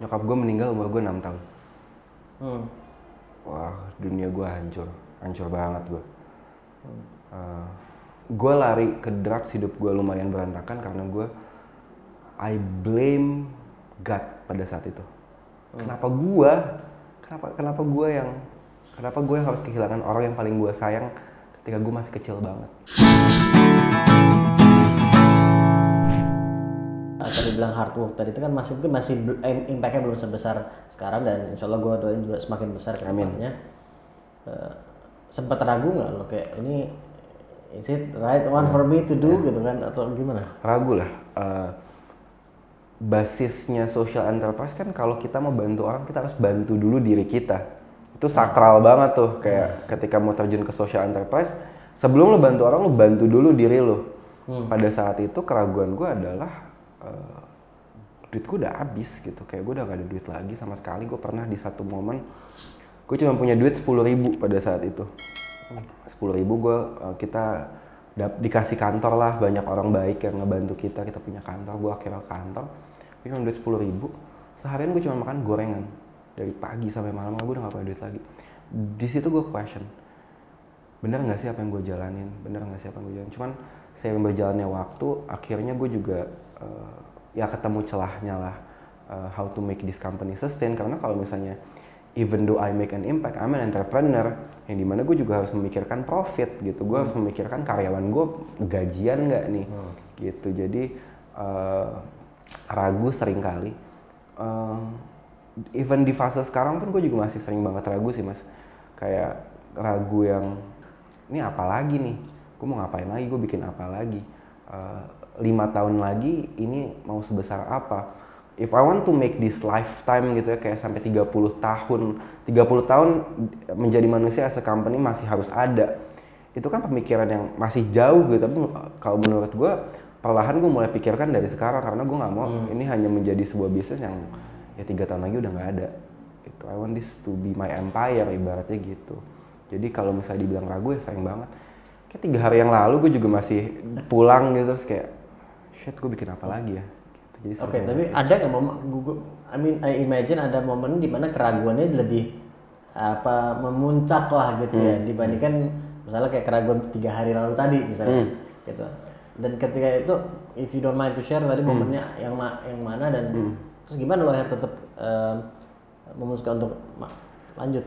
Nyokap gue meninggal umur gue 6 tahun. Hmm. Wah, dunia gue hancur banget gue. Gue lari ke drugs, hidup gue lumayan berantakan karena I blame God pada saat itu. Kenapa gue yang harus kehilangan orang yang paling gue sayang ketika gue masih kecil banget. Tadi bilang hard work tadi itu kan masih impact-nya belum sebesar sekarang, dan insya Allah gue doain juga semakin besar ke depannya. Sempat ragu nggak lo kayak ini is it right one for me to do gitu kan, atau gimana? Ragu lah. Basisnya social enterprise kan kalau kita mau bantu orang kita harus bantu dulu diri kita. Itu sakral banget tuh, kayak ketika mau terjun ke social enterprise, sebelum lo bantu orang lo bantu dulu diri lo. Pada saat itu keraguan gue adalah duit gue udah habis gitu, kayak gue udah gak ada duit lagi sama sekali. Gue pernah di satu momen gue cuma punya duit 10.000 pada saat itu. 10.000 gue kita dikasih kantor lah, banyak orang baik yang ngebantu kita punya kantor. Gue akhirnya kantor, gue cuma duit 10.000. Seharian gue cuma makan gorengan dari pagi sampai malam, gue udah gak punya duit lagi. Di situ gue question, bener nggak sih apa yang gue jalanin, cuman seiring berjalannya waktu akhirnya gue juga ya ketemu celahnya lah, how to make this company sustain. Karena kalau misalnya even though I make an impact, I'm an entrepreneur, yang dimana gue juga harus memikirkan profit gitu. Gue harus memikirkan karyawan gue gajian nggak nih gitu. Jadi ragu sering kali. Even di fase sekarang pun gue juga masih sering banget ragu sih mas. Kayak ragu yang ini apa lagi nih, gue mau ngapain lagi, gue bikin apa lagi, 5 tahun lagi ini mau sebesar apa. If I want to make this lifetime gitu ya, kayak sampai 30 tahun menjadi manusia as a company masih harus ada. Itu kan pemikiran yang masih jauh gitu, tapi kalau menurut gue perlahan gue mulai pikirkan dari sekarang, karena gue nggak mau ini hanya menjadi sebuah bisnis yang ya 3 tahun lagi udah nggak ada gitu. I want this to be my empire ibaratnya gitu. Jadi kalau misalnya dibilang ragu ya sayang banget. Kayak 3 hari yang lalu gue juga masih pulang gitu, terus kayak shit gue bikin apa lagi ya. Gitu. Oke, tapi ada nggak momen, I imagine ada momen di mana keraguannya lebih memuncak lah gitu ya, dibandingkan misalnya kayak keraguan 3 hari lalu tadi misalnya gitu. Dan ketika itu, if you don't mind to share tadi momennya yang mana, dan terus gimana lo akhirnya tetap memutuskan untuk lanjut?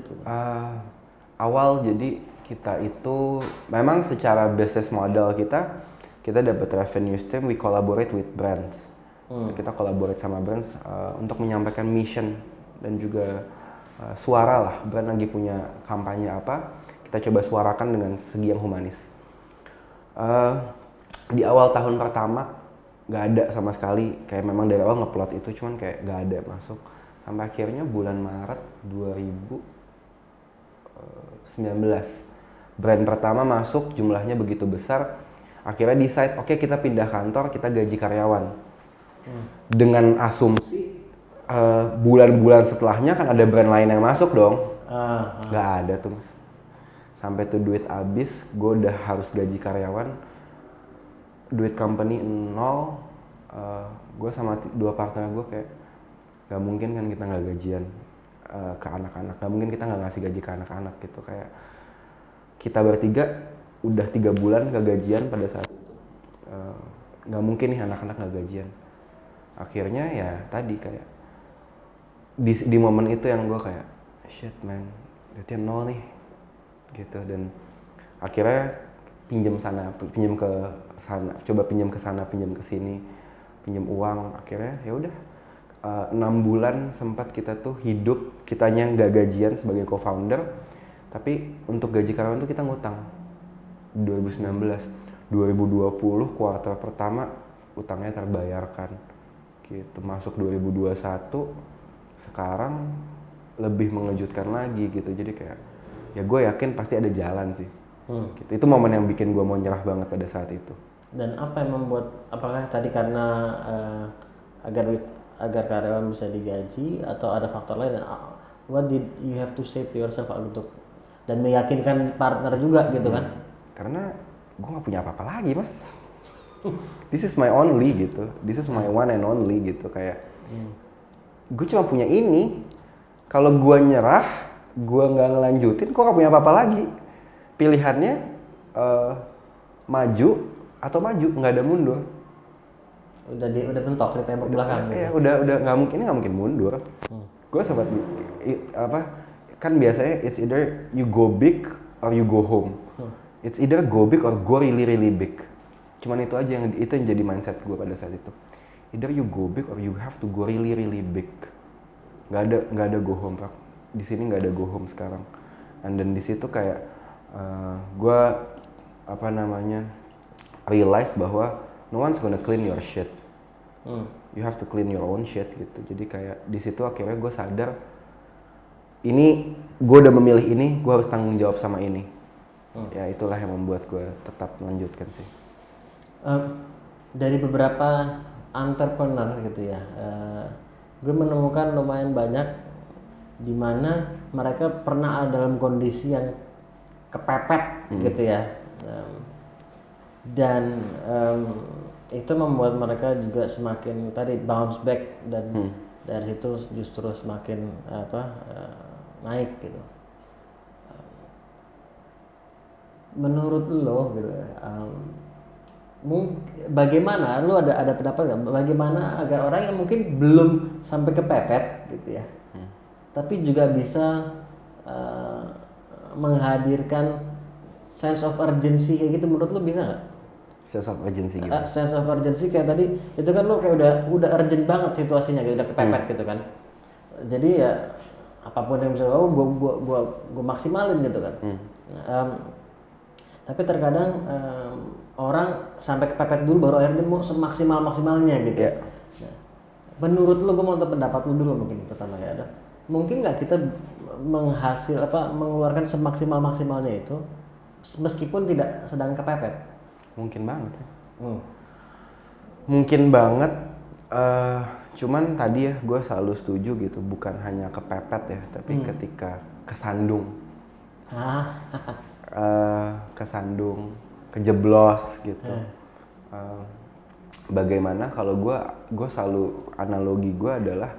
Awal jadi kita itu memang secara business model kita dapat revenue stream, we collaborate with brands. Kita collaborate sama brands untuk menyampaikan mission dan juga suara lah. Brand lagi punya kampanye apa, kita coba suarakan dengan segi yang humanis. Di awal tahun pertama nggak ada sama sekali, kayak memang dari awal ngeplot itu cuman kayak nggak ada masuk. Sampai akhirnya bulan Maret 2019 brand pertama masuk, jumlahnya begitu besar. Akhirnya decide, oke, kita pindah kantor, kita gaji karyawan. Dengan asumsi bulan-bulan setelahnya kan ada brand lain yang masuk dong. Nggak ada tuh mas. Sampai tuh duit habis, gue udah harus gaji karyawan, duit company 0. Gue sama 2 partner gue kayak nggak mungkin kan kita nggak gajian ke anak-anak, nggak mungkin kita nggak ngasih gaji ke anak-anak gitu. Kayak kita bertiga udah 3 bulan nggak gajian pada saat itu, nggak mungkin nih anak-anak nggak gajian. Akhirnya ya tadi kayak di momen itu yang gue kayak shit man, duitnya 0 nih gitu. Dan akhirnya pinjam ke sana, coba pinjam ke sana, pinjam ke sini, pinjam uang. Akhirnya ya udah 6 bulan sempat kita tuh hidup, kitanya nggak gajian sebagai co-founder, tapi untuk gaji karyawan tuh kita ngutang. 2019, 2020 kuartal pertama utangnya terbayarkan gitu. Masuk 2021 sekarang lebih mengejutkan lagi gitu. Jadi kayak ya gue yakin pasti ada jalan sih gitu. Itu momen yang bikin gue mau nyerah banget pada saat itu. Dan apa yang membuat, apakah tadi karena agar karyawan bisa digaji, atau ada faktor lain? What did you have to say to yourself untuk dan meyakinkan partner juga gitu kan? Karena gue nggak punya apa-apa lagi mas. This is my only gitu, this is my one and only gitu. Kayak gue cuma punya ini. Kalau gue nyerah, gue nggak ngelanjutin, gue nggak punya apa-apa lagi. Pilihannya maju atau maju, nggak ada mundur. Udah mentok di tembok belakang. Iya, udah nggak mungkin, ini nggak mungkin mundur. Gue sempat kan biasanya it's either you go big or you go home. It's either go big or go really really big. Cuman itu aja yang jadi mindset gue pada saat itu. Either you go big or you have to go really really big. Nggak ada go home, Pak. Di sini nggak ada go home sekarang. And then di situ kayak gue realize bahwa no one's gonna clean your shit. You have to clean your own shit gitu. Jadi kayak di situ akhirnya gue sadar ini gue udah memilih ini, gue harus tanggung jawab sama ini. Ya itulah yang membuat gue tetap melanjutkan sih. Dari beberapa entrepreneur gitu ya, gue menemukan lumayan banyak di mana mereka pernah ada dalam kondisi yang kepepet gitu ya, dan itu membuat mereka juga semakin tadi bounce back dan dari situ justru semakin naik gitu. Menurut lo gitu, bagaimana lo ada pendapat nggak? Bagaimana agar orang yang mungkin belum sampai kepepet gitu ya, tapi juga bisa menghadirkan sense of urgency kayak gitu, menurut lo bisa nggak? Sense of urgency gitu. Sense of urgency kayak tadi itu kan lo kayak udah urgent banget situasinya, kayak udah kepepet gitu kan. Jadi ya apapun yang bisa gue maksimalin gitu kan. Tapi terkadang orang sampai kepepet dulu baru akhirnya mau semaksimalnya gitu. Yeah. Nah, menurut lo, gue mau tahu pendapat lo dulu mungkin pertama ya, ada mungkin nggak kita mengeluarkan semaksimalnya itu meskipun tidak sedang kepepet? Mungkin banget sih. Mungkin banget. Cuman tadi ya gue selalu setuju gitu, bukan hanya kepepet ya, tapi ketika kesandung. Kesandung, kejeblos gitu. Bagaimana kalau gue selalu analogi gue adalah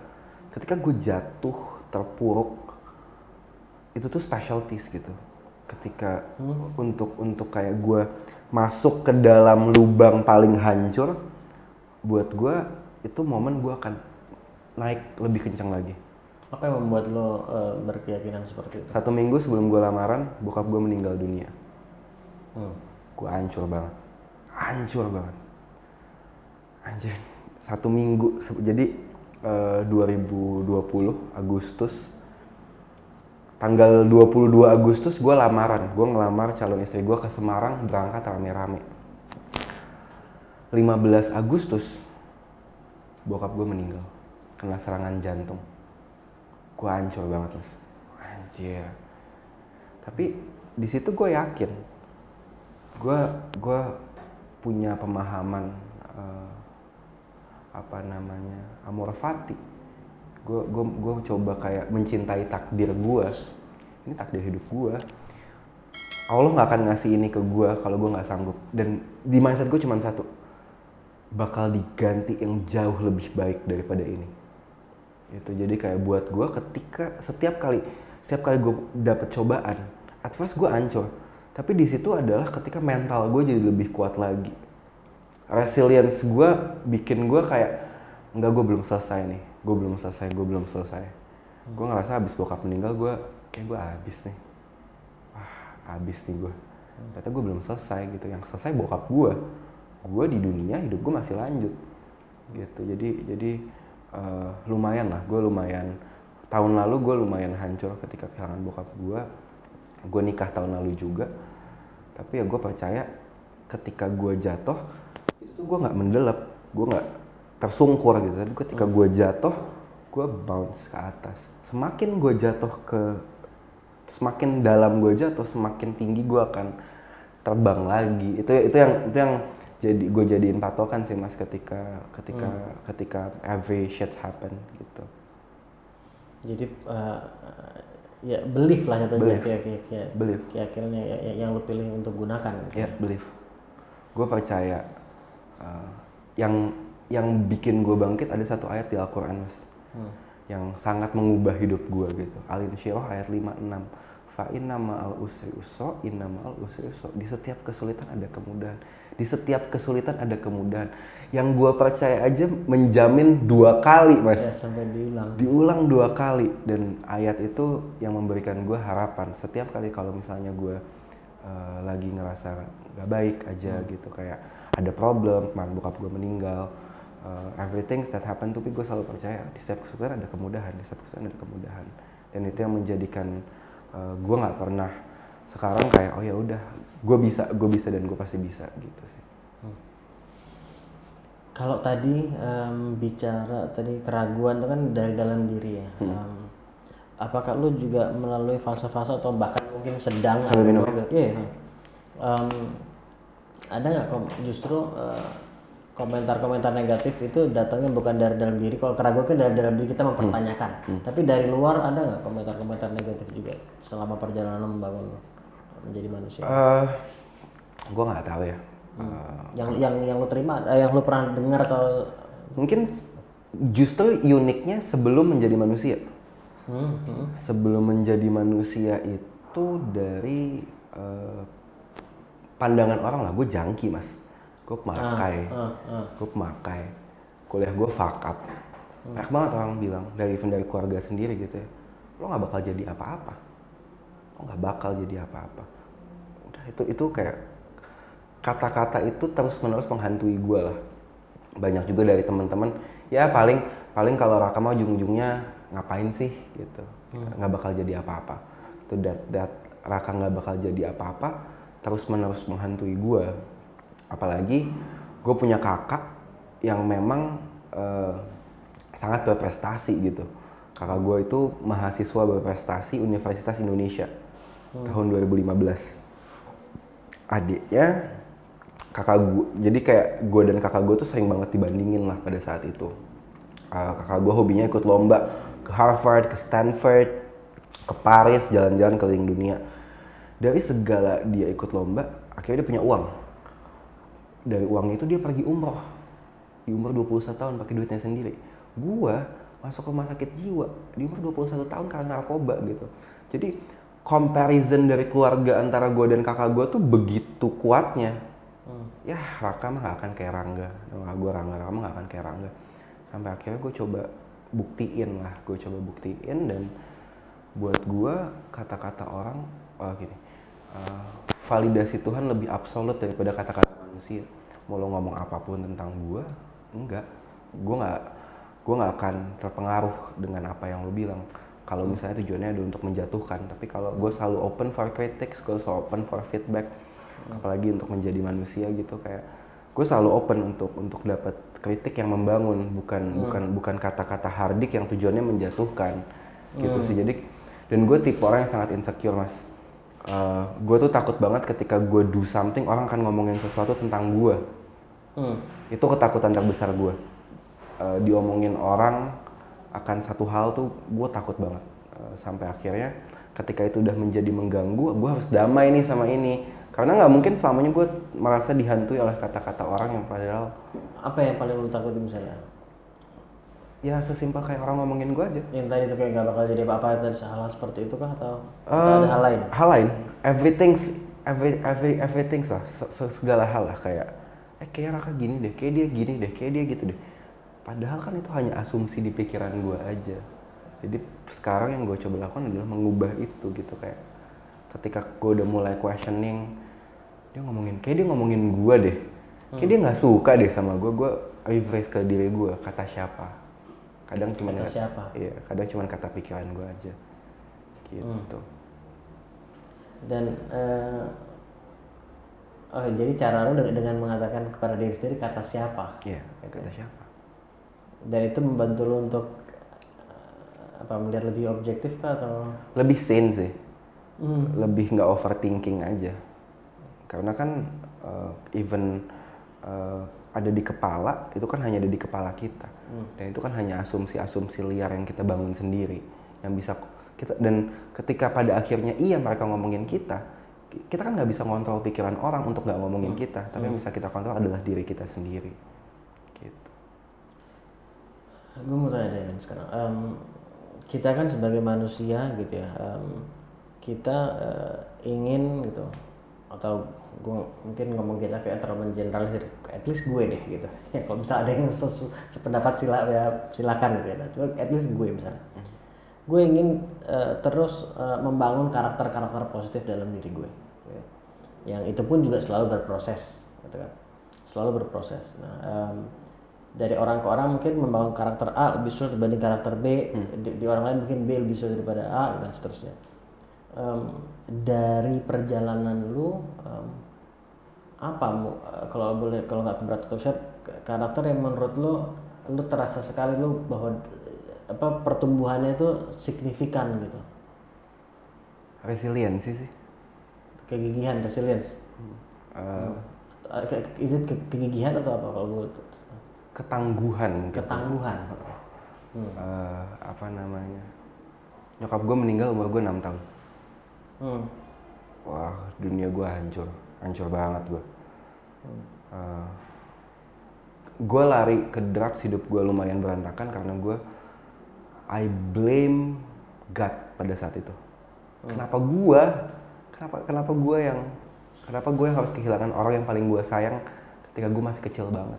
ketika gue jatuh terpuruk itu tuh specialties gitu. Ketika untuk kayak gue masuk ke dalam lubang paling hancur, buat gue itu momen gue akan naik lebih kencang lagi. Apa yang membuat lo berkeyakinan seperti itu? 1 minggu sebelum gue lamaran, bokap gue meninggal dunia. Gue hancur banget. Anjir, 1 minggu. Jadi 2020 Agustus, tanggal 22 Agustus gue lamaran. Gue ngelamar calon istri gue ke Semarang, berangkat rame-rame. 15 Agustus bokap gue meninggal kena serangan jantung. Gue hancur banget, Mas. Anjir. Tapi di situ gue yakin gue punya pemahaman amor fati. Gue coba kayak mencintai takdir gue. Ini takdir hidup gue. Allah nggak akan ngasih ini ke gue kalau gue nggak sanggup. Dan di mindset gue cuma satu, bakal diganti yang jauh lebih baik daripada ini. Itu jadi kayak buat gue ketika setiap kali gue dapet cobaan, at first gue hancur. Tapi di situ adalah ketika mental gue jadi lebih kuat lagi. Resilience gue bikin gue kayak enggak, gue belum selesai nih. Gue belum selesai. Gue ngerasa abis bokap meninggal kayak gue habis nih. Habis nih gue. Ternyata gue belum selesai gitu. Yang selesai bokap gue. Gue di dunia, hidup gue masih lanjut. Gitu. Jadi lumayan lah. Tahun lalu gue lumayan hancur ketika kehilangan bokap gue. Gue nikah tahun lalu juga. Tapi ya gue percaya ketika gue jatuh, itu gue gak mendelep. Gue gak tersungkur gitu. Tapi ketika gue jatuh, gue bounce ke atas. Semakin dalam gue jatuh, semakin tinggi gue akan terbang lagi. Itu yang gue jadiin patokan sih, Mas, ketika every shit happen gitu. Jadi ya belief lah jatuhnya, belief. Keyakinan yang lo pilih untuk gunakan. Ya, belief. Gue percaya yang bikin gue bangkit ada satu ayat di Al-Quran, Mas. yang sangat mengubah hidup gue gitu. Al-Insyirah ayat 56. Fa inna ma'al usri usra, inna ma'al usri usra. Di setiap kesulitan ada kemudahan. Di setiap kesulitan ada kemudahan. Yang gue percaya aja menjamin 2 kali, Mas. Ya, sampai Diulang 2 kali. Dan ayat itu yang memberikan gue harapan. Setiap kali kalau misalnya gue lagi ngerasa gak baik aja gitu, kayak ada problem, kemarin bokap gue meninggal, everything that happen to me, gue selalu percaya di setiap kesulitan ada kemudahan, di setiap kesulitan ada kemudahan. Dan itu yang menjadikan gue nggak pernah sekarang kayak oh ya udah gue bisa dan gue pasti bisa gitu sih. Kalau tadi bicara tadi keraguan itu kan dari dalam diri ya. Apakah lu juga melalui fase-fase atau bahkan mungkin sedang Sambil minum. Iya. Ada nggak justru komentar-komentar negatif itu datangnya bukan dari dalam diri. Kalau keraguan kan dari dalam diri kita mempertanyakan. Tapi dari luar ada nggak komentar-komentar negatif juga selama perjalanan membangun menjadi manusia? Gue nggak tahu ya. Yang lu terima, yang lu pernah dengar atau Mungkin justru uniknya sebelum menjadi manusia. Sebelum menjadi manusia itu dari pandangan orang lah, gue jangki, Mas. Gue pemakai. Kuliah gue fuck up. Banyak banget orang bilang dari keluarga sendiri gitu ya. Lo nggak bakal jadi apa-apa. Udah itu kayak kata-kata itu terus-menerus menghantui gue lah. Banyak juga dari teman-teman. Ya paling kalau Raka mah ujung-ujungnya ngapain sih gitu. Nggak bakal jadi apa-apa. Itu that Raka nggak bakal jadi apa-apa terus-menerus menghantui gue. Apalagi gue punya kakak yang memang sangat berprestasi gitu. Kakak gue itu mahasiswa berprestasi Universitas Indonesia tahun 2015. Adiknya kakak gue, jadi kayak gue dan kakak gue tuh sering banget dibandingin lah pada saat itu. Kakak gue hobinya ikut lomba ke Harvard, ke Stanford, ke Paris, jalan-jalan keliling dunia. Dari segala dia ikut lomba, akhirnya dia punya uang. Dari uang itu dia pergi umroh. Di umur 21 tahun pakai duitnya sendiri. Gua masuk rumah sakit jiwa di umur 21 tahun karena narkoba gitu. Jadi comparison dari keluarga antara gua dan kakak gua tuh begitu kuatnya. Ya Raka mah gak akan kayak Rangga. Raka mah gak akan kayak Rangga. Sampai akhirnya gue coba buktiin dan buat gue kata-kata orang gini, validasi Tuhan lebih absolut daripada kata-kata manusia. Mau lo ngomong apapun tentang gue, gue nggak akan terpengaruh dengan apa yang lo bilang. Kalau misalnya tujuannya ada untuk menjatuhkan, tapi kalau gue selalu open for critics, gue selalu open for feedback, apalagi untuk menjadi manusia gitu, kayak gue selalu open untuk dapat kritik yang membangun, bukan kata-kata hardik yang tujuannya menjatuhkan gitu sih. Jadi dan gue tipe orang yang sangat insecure, Mas. Gue tuh takut banget ketika gue do something orang akan ngomongin sesuatu tentang gue. Itu ketakutan terbesar gue. Diomongin orang akan satu hal tuh gue takut banget. Sampai akhirnya ketika itu udah menjadi mengganggu, gue harus damai nih sama ini. Karena nggak mungkin selamanya gue merasa dihantui oleh kata-kata orang yang padahal. Apa yang paling lu takutin misalnya? Ya sesimpel kayak orang ngomongin gue aja. Yang tadi itu kayak nggak bakal jadi apa-apa, tadi hal seperti itu kah atau ada hal lain? Hal lain, everything lah, segala hal lah, kayak kayak Raka gini deh, kayak dia gini deh, kayak dia gitu deh. Padahal kan itu hanya asumsi di pikiran gue aja. Jadi sekarang yang gue coba lakukan adalah mengubah itu gitu, kayak ketika gue udah mulai questioning, dia ngomongin gue deh, kayak dia nggak suka deh sama gue rephrase ke diri gue, kata siapa? Kadang cuma iya, kadang cuma kata pikiran gue aja gitu. Dan jadi cara lu dengan mengatakan kepada diri sendiri kata siapa? Iya, kata siapa? Dan itu membantu lu untuk melihat lebih objektif kah atau lebih sane sih? Lebih nggak overthinking aja. Karena kan even ada di kepala, itu kan hanya ada di kepala kita. Dan itu kan hanya asumsi-asumsi liar yang kita bangun sendiri, yang bisa kita, dan ketika pada akhirnya mereka ngomongin kita kan nggak bisa ngontrol pikiran orang untuk nggak ngomongin kita, tapi yang bisa kita kontrol adalah diri kita sendiri gitu. Gue mau tanya deh Yan, sekarang. Kita kan sebagai manusia gitu ya, kita ingin gitu, atau gue mungkin ngomong kita kayak terlalu mengeneralisir, at least gue deh gitu. Ya kalau misalnya ada yang sependapat silakan gitu ya. Cuma at least gue misalnya, gue ingin terus membangun karakter-karakter positif dalam diri gue. Gitu. Yang itu pun juga selalu berproses, gitu kan? Selalu berproses. Nah, dari orang ke orang mungkin membangun karakter A lebih sulit dibanding karakter B, di orang lain mungkin B lebih sulit daripada A dan seterusnya. Dari perjalanan lu, apa kalau boleh, kalau nggak keberatan atau share karakter yang menurut lu terasa sekali lu bahwa apa pertumbuhannya itu signifikan gitu? Resiliensi sih. Kegigihan, resilience. Is it kegigihan atau apa kalau gue? Ketangguhan gitu. Ketangguhan. Apa namanya, nyokap gue meninggal umur gue 6 tahun. Wah, dunia gue hancur banget gue. Gue lari ke drugs, hidup gue lumayan berantakan karena I blame God pada saat itu. Kenapa gue yang harus kehilangan orang yang paling gue sayang ketika gue masih kecil banget.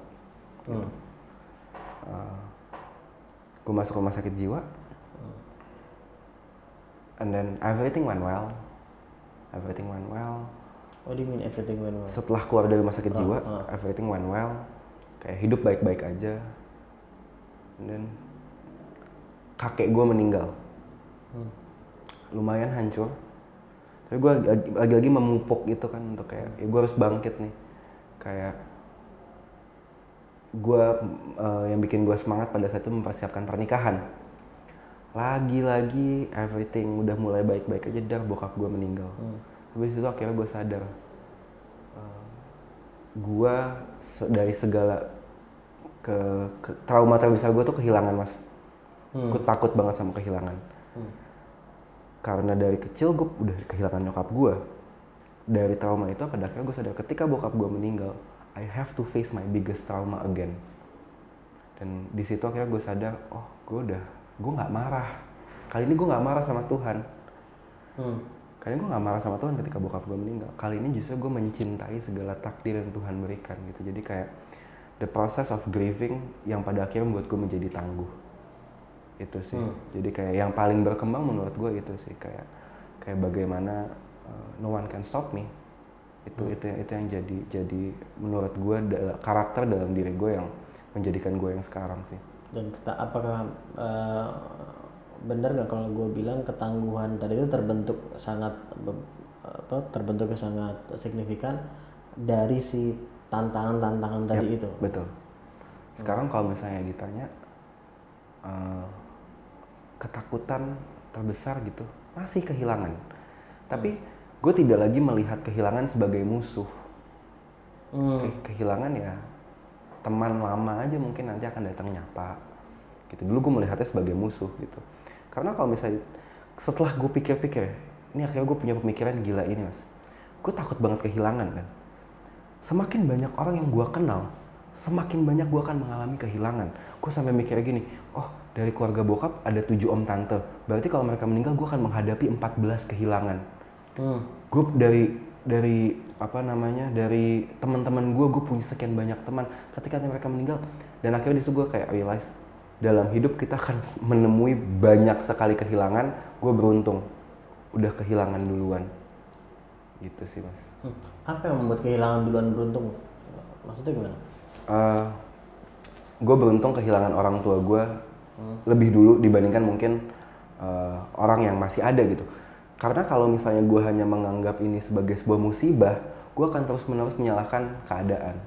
Gitu. Gue masuk rumah sakit jiwa, and then everything went well. What do you mean everything went well? Setelah keluar dari rumah sakit jiwa, everything went well. Kayak hidup baik-baik aja. And then kakek gue meninggal. Lumayan hancur. Tapi gue lagi-lagi memupuk itu kan untuk kayak, ya gue harus bangkit nih. Kayak gue yang bikin gue semangat pada saat itu mempersiapkan pernikahan. Lagi-lagi everything udah mulai baik-baik aja, dar bokap gue meninggal. Habis itu akhirnya gue sadar, gue dari segala trauma terbesar gue tuh kehilangan, Mas. Gue takut banget sama kehilangan. Karena dari kecil gue udah kehilangan nyokap gue. Dari trauma itu pada akhirnya gue sadar ketika bokap gue meninggal, I have to face my biggest trauma again. Dan di situ akhirnya gue sadar, oh gue nggak marah. Kali ini gue nggak marah sama Tuhan. Kali ini gue nggak marah sama Tuhan ketika bokap gue meninggal. Kali ini justru gue mencintai segala takdir yang Tuhan berikan gitu. Jadi kayak the process of grieving yang pada akhirnya membuat gue menjadi tangguh. Itu sih. Jadi kayak yang paling berkembang menurut gue itu sih, kayak bagaimana no one can stop me. Itu yang jadi menurut gue karakter dalam diri gue yang menjadikan gue yang sekarang sih. Dan apakah benar nggak kalau gue bilang ketangguhan tadi itu terbentuknya sangat signifikan dari si tantangan tadi itu? Betul. Sekarang kalau misalnya ditanya ketakutan terbesar gitu, masih kehilangan. Tapi gue tidak lagi melihat kehilangan sebagai musuh. Kehilangan ya teman lama aja mungkin nanti akan datang nyapa. Gitu. Dulu gue melihatnya sebagai musuh gitu. Karena kalau misalnya setelah gue pikir-pikir, ini akhirnya gue punya pemikiran gila ini, Mas. Gue takut banget kehilangan kan. Semakin banyak orang yang gue kenal, semakin banyak gue akan mengalami kehilangan. Gue sampai mikirnya gini, oh dari keluarga bokap ada 7 om tante. Berarti kalau mereka meninggal gue akan menghadapi 14 kehilangan. Gue dari teman-teman gue punya sekian banyak teman. Ketika mereka meninggal, dan akhirnya disitu gue kayak realize, dalam hidup kita akan menemui banyak sekali kehilangan. Gue beruntung, udah kehilangan duluan. Gitu sih, Mas. Apa yang membuat kehilangan duluan beruntung? Maksudnya gimana? Gue beruntung kehilangan orang tua gue lebih dulu dibandingkan mungkin orang yang masih ada gitu. Karena kalau misalnya gue hanya menganggap ini sebagai sebuah musibah, gue akan terus-menerus menyalahkan keadaan.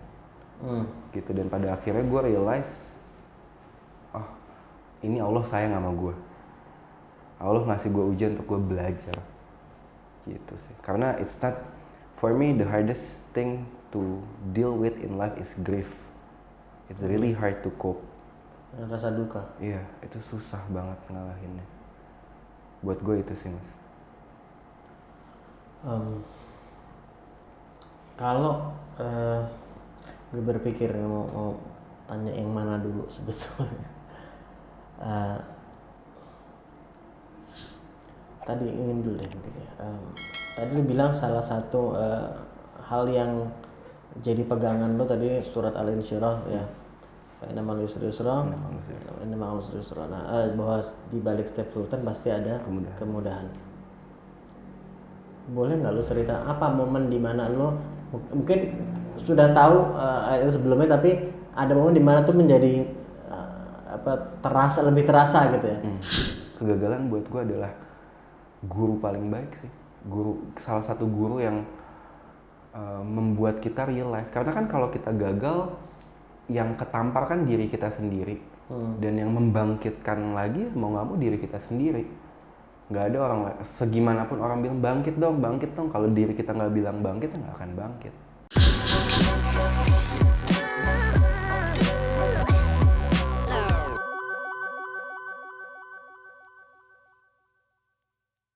Gitu. Dan pada akhirnya gue realize, oh ini Allah sayang sama gue. Allah ngasih gue ujian untuk gue belajar. Gitu sih. Karena it's not, for me the hardest thing to deal with in life is grief. It's really hard to cope. Rasa duka. Iya, itu susah banget ngalahinnya. Buat gue itu sih, Mas. Kalau gue berpikir mau tanya yang mana dulu sebetulnya. eh, tadi ingin dulu deh mungkin ya. Tadi lu bilang salah satu hal yang jadi pegangan lo tadi surat Al-Insyirah ya. Nama lu yusra, nama lu yusra. Nah, bahwa di balik setiap kesulitan pasti ada kemudahan. Boleh nggak lu cerita apa momen di mana lu mungkin sudah tahu ayat sebelumnya, tapi ada momen di mana tuh menjadi lebih terasa gitu ya? Kegagalan buat gue adalah guru paling baik sih. Salah satu guru yang membuat kita realize. Karena kan kalau kita gagal, yang ketampar kan diri kita sendiri, dan yang membangkitkan lagi mau nggak mau diri kita sendiri. Nggak ada orang lain, segimanapun orang bilang bangkit dong, kalau diri kita nggak bilang bangkit, nggak akan bangkit.